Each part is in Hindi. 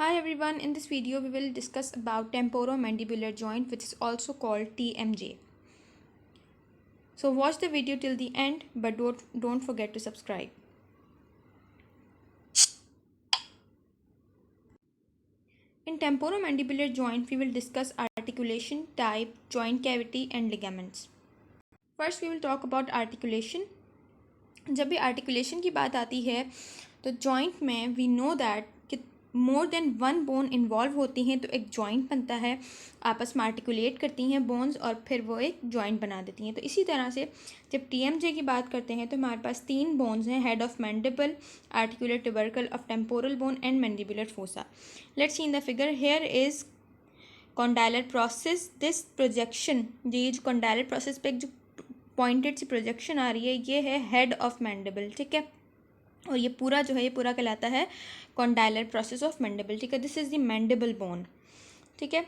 Hi everyone, in this video we will discuss about temporomandibular joint, which is also called TMJ. So watch the video till the end, but don't forget to subscribe. In temporomandibular joint we will discuss articulation, type, joint cavity and ligaments. First we will talk about articulation. जब भी आर्टिकुलेशन की बात आती है तो जॉइंट में वी नो दैट कि more than one bone involve होती हैं, तो एक जॉइंट बनता है, आपस में आर्टिकुलेट करती हैं बोन्स और फिर वो एक जॉइंट बना देती हैं। तो इसी तरह से जब टीएमजे की बात करते हैं तो हमारे पास तीन बोन्स हैं, head of mandible, articular tubercle of temporal bone and mandibular fossa. Let's see in the figure, here is condylar process, this projection, ये जो कॉन्डाइलर प्रोसेस पे एक जो पॉइंटेड सी प्रोजेक्शन आ रही है, ये है हेड ऑफ मैंडिबल, ठीक है। और ये पूरा जो है, ये पूरा कहलाता है कॉन्डाइलर प्रोसेस ऑफ मैंडिबल, ठीक है। This is the mandible bone, ठीक है।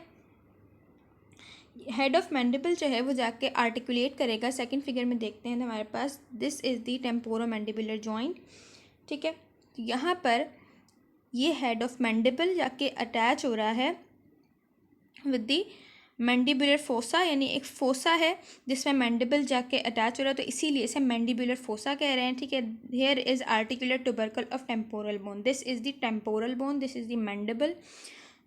हेड ऑफ मैंडिबल जो है वो जाके आर्टिकुलेट करेगा। सेकंड फिगर में देखते हैं तो हमारे पास this is the temporomandibular joint, ठीक है। तो यहाँ पर ये हेड ऑफ मैंडिबल जाके अटैच हो रहा है विद दी मैंडिबुलर फोसा, यानी एक फोसा है जिसमें मैंडिबल जाके अटैच हो रहा है, तो इसीलिए इसे मैंडिबुलर फोसा कह रहे हैं, ठीक है। Here is articular tubercle of temporal bone, this is the temporal bone, this is the mandible,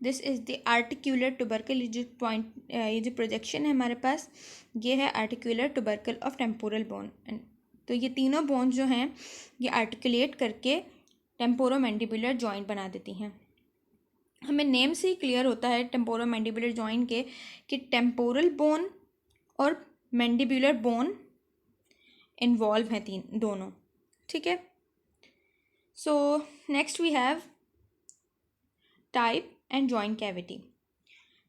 this is the articular tubercle. ये जो पॉइंट, ये जो प्रोजेक्शन है हमारे पास, ये है articular tubercle of temporal bone. तो ये तीनों बोन जो हैं ये आर्टिकुलेट करके टेम्पोरोमैंडिबुलर जॉइंट बना देती हैं। हमें नेम से ही क्लियर होता है टेम्पोरोमैंडिबुलर जॉइंट के कि टेम्पोरल बोन और मैंडिबुलर बोन इन्वॉल्व हैं, तीन दोनों, ठीक है। So next we have type and joint cavity.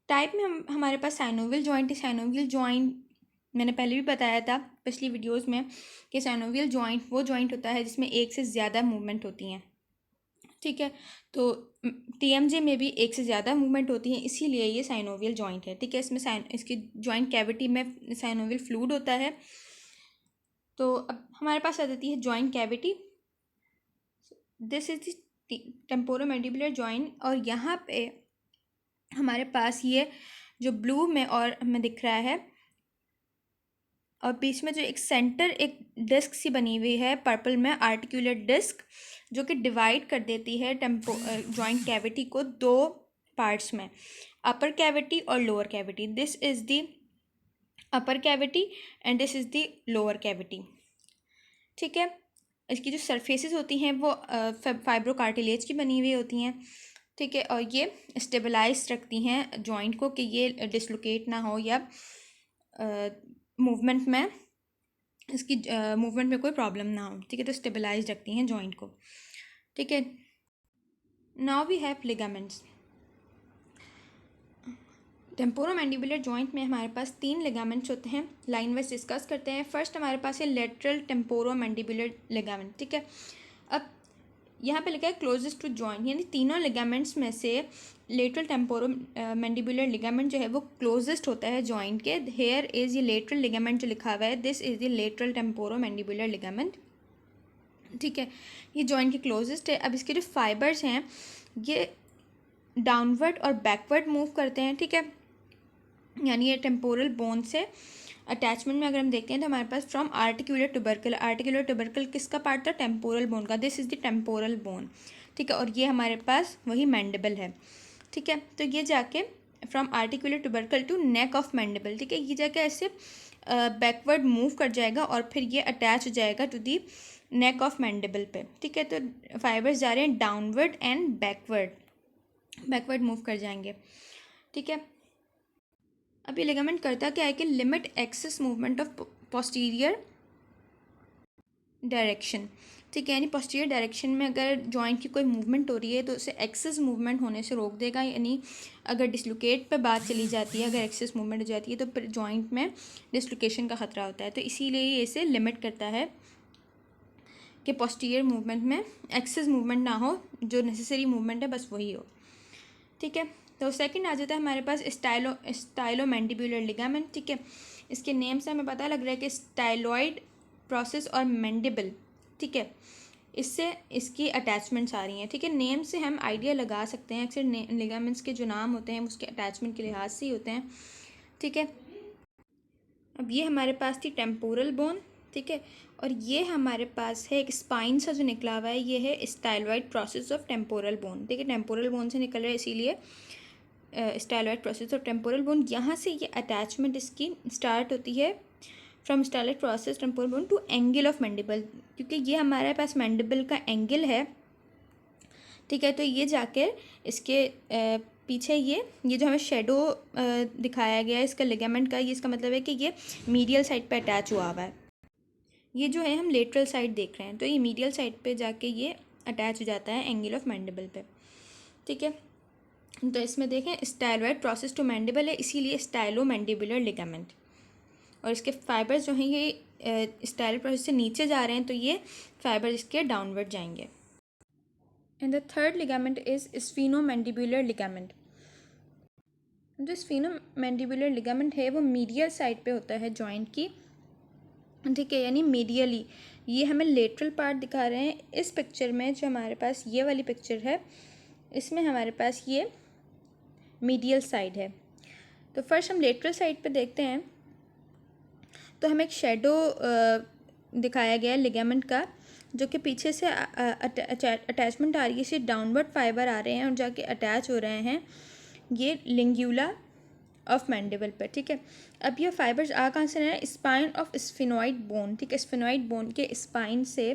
Type में हमारे पास साइनोवियल जॉइंट है। साइनोवियल जॉइंट मैंने पहले भी बताया था पिछली वीडियोस में कि साइनोवियल जॉइंट वो जॉइंट होता है जिसमें एक से ज़्यादा मूवमेंट होती हैं, ठीक है। तो टीएमजे में भी एक से ज़्यादा मूवमेंट होती है, इसीलिए ये साइनोवियल जॉइंट है, ठीक है। इसमें इसकी जॉइंट कैविटी में साइनोवियल फ्लूइड होता है। तो अब हमारे पास आ जाती है joint cavity, this is the temporomandibular joint. और यहाँ पे हमारे पास ये जो ब्लू में और हमें दिख रहा है, और बीच में जो एक सेंटर एक डिस्क सी बनी हुई है पर्पल में, आर्टिकुलर डिस्क, जो कि डिवाइड कर देती है जॉइंट कैविटी को दो पार्ट्स में, अपर कैविटी और lower cavity. This is the upper cavity and this is the lower cavity, ठीक है। इसकी जो सरफेसेस होती हैं वो फाइब्रोकार्टिलेज की बनी हुई होती हैं, ठीक है। और ये स्टेबलाइज रखती हैं जॉइंट को कि ये डिसलोकेट ना हो या मूवमेंट में, इसकी मूवमेंट में कोई प्रॉब्लम ना हो, ठीक है। तो स्टेबलाइज रखती हैं जॉइंट को, ठीक है। Now we have ligaments. Temporomandibular joint में हमारे पास तीन लिगामेंट्स होते हैं, लाइन वाइज डिस्कस करते हैं। फर्स्ट हमारे पास है लेटरल टेम्पोरोमैंडिबुलर लिगामेंट, ठीक है। अब यहाँ पे लिखा है क्लोजेस्ट टू जॉइंट, यानी तीनों लिगामेंट्स में से लेटरल टेम्पोरोमैंडिबुलर लिगामेंट जो है वो क्लोजेस्ट होता है जॉइंट के। हेयर इज ये लेटरल लिगामेंट जो लिखा हुआ है, this is the lateral temporomandibular ligament, ठीक है। ये जॉइंट के क्लोजेस्ट है। अब इसके जो फाइबर्स हैं ये डाउनवर्ड और बैकवर्ड मूव करते हैं, ठीक है। यानी ये टेम्पोरल बोन से अटैचमेंट में अगर हम देखते हैं तो हमारे पास from articular tubercle, articular tubercle किसका पार्ट था? टेम्पोरल बोन का, this is the temporal bone, ठीक है। और ये हमारे पास वही मैंडिबल है, ठीक है। तो ये जाके from articular tubercle to neck of mandible, ठीक है, ये जाके ऐसे बैकवर्ड मूव कर जाएगा और फिर ये अटैच हो जाएगा to the neck of mandible पे, ठीक है। तो फाइबर्स जा रहे हैं डाउनवर्ड एंड बैकवर्ड मूव कर जाएंगे, ठीक है। अब ये लिगामेंट करता क्या है कि limit excess movement of posterior direction, ठीक है। यानी पोस्टीरियर डायरेक्शन में अगर जॉइंट की कोई मूवमेंट हो रही है तो उसे एक्सेस मूवमेंट होने से रोक देगा। यानी अगर डिसलोकेट पे बात चली जाती है, अगर एक्सेस मूवमेंट हो जाती है तो फिर जॉइंट में डिसलोकेशन का ख़तरा होता है। तो इसीलिए ये इसे लिमिट करता है कि पोस्टीरियर मूवमेंट में एक्सेस मूवमेंट ना हो, जो नेसेसरी मूवमेंट है बस वही हो, ठीक है। तो सेकंड आ जाता है हमारे पास स्टाइलोमैंडिबुलर लिगामेंट, ठीक है। इसके नेम से हमें पता लग रहा है कि स्टाइलॉइड प्रोसेस और मैंडिबल, ठीक है, इससे इसकी अटैचमेंट्स आ रही हैं, ठीक है। नेम से हम आइडिया लगा सकते हैं, अक्सर लिगामेंट्स के जो नाम होते हैं उसके अटैचमेंट के लिहाज से ही होते हैं, ठीक है। अब ये हमारे पास थी टेम्पोरल बोन, ठीक है, और ये हमारे पास है एक स्पाइन सा जो निकला हुआ है, ये है styloid process of temporal bone, ठीक है। टेम्पोरल बोन से निकल रहा है इसीलिए styloid process of temporal bone. यहाँ से ये अटैचमेंट इसकी स्टार्ट होती है from styloid process temporal bone to angle of mandible, क्योंकि ये हमारे पास मैंडिबल का एंगल है, ठीक है। तो ये जाकर इसके पीछे ये जो हमें शेडो दिखाया गया है इसका लिगामेंट का, ये इसका मतलब है कि ये मीडियल साइड पे अटैच हुआ हुआ है। ये जो है हम लेटरल साइड देख रहे हैं, तो ये मीडियल साइड पे जाके ये अटैच हो जाता है एंगल ऑफ मैंडिबल पे, ठीक है। तो इसमें देखें स्टाइलॉइड प्रोसेस टू मैंडिबल है, इसीलिए स्टाइलो मैंडिबुलर लिगामेंट। और इसके फाइबर्स जो हैं ये स्टाइलॉइड प्रोसेस से नीचे जा रहे हैं, तो ये फाइबर इसके डाउनवर्ड जाएंगे। And the third ligament is sphenomandibular ligament. जो स्फीनोमैंडिबुलर लिगामेंट है वो मीडियल साइड पे होता है जॉइंट की, ठीक है, यानी मीडियली। ये हमें लेटरल पार्ट दिखा रहे हैं इस पिक्चर में, जो हमारे पास ये वाली पिक्चर है इसमें हमारे पास ये मीडियल साइड है। तो फर्स्ट हम लेटरल साइड पे देखते हैं, तो हमें एक शेडो दिखाया गया है लिगामेंट का, जो कि पीछे से अटैचमेंट आ रही है, इसे डाउनवर्ड फाइबर आ रहे हैं और जाके अटैच हो रहे हैं ये लिंग्यूला ऑफ मैंडिबल पर, ठीक है। अब ये फाइबर्स आ कहाँ से रहे हैं, स्पाइन ऑफ स्फिनॉइड बोन, ठीक है। स्फिनॉइड बोन के स्पाइन से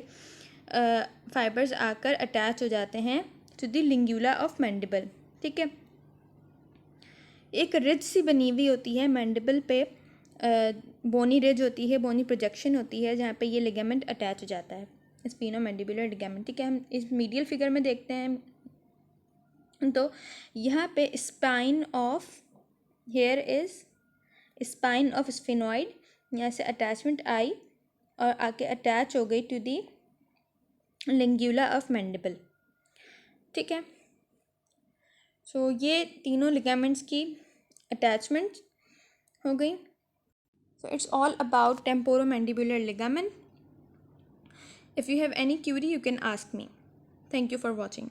फाइबर्स आकर अटैच हो जाते हैं टू द लिंग्यूला ऑफ मैंडिबल, ठीक है। एक रिज सी बनी हुई होती है मैंडिबल पे, बोनी रिज होती है, बोनी प्रोजेक्शन होती है, जहाँ पे ये लिगामेंट अटैच हो जाता है, स्फीनोमैंडिबुलर लिगामेंट, ठीक है। हम इस मीडियल फिगर में देखते हैं, तो यहाँ पे spine of here is spine of sphenoid, यहाँ से अटैचमेंट आई और आके अटैच हो गई टू दी लिंग्यूला ऑफ मैंडिबल, ठीक है। सो ये तीनों लिगामेंट्स की अटैचमेंट हो गई। So it's all about temporomandibular ligament. If you have any query, you can ask me. Thank you for watching.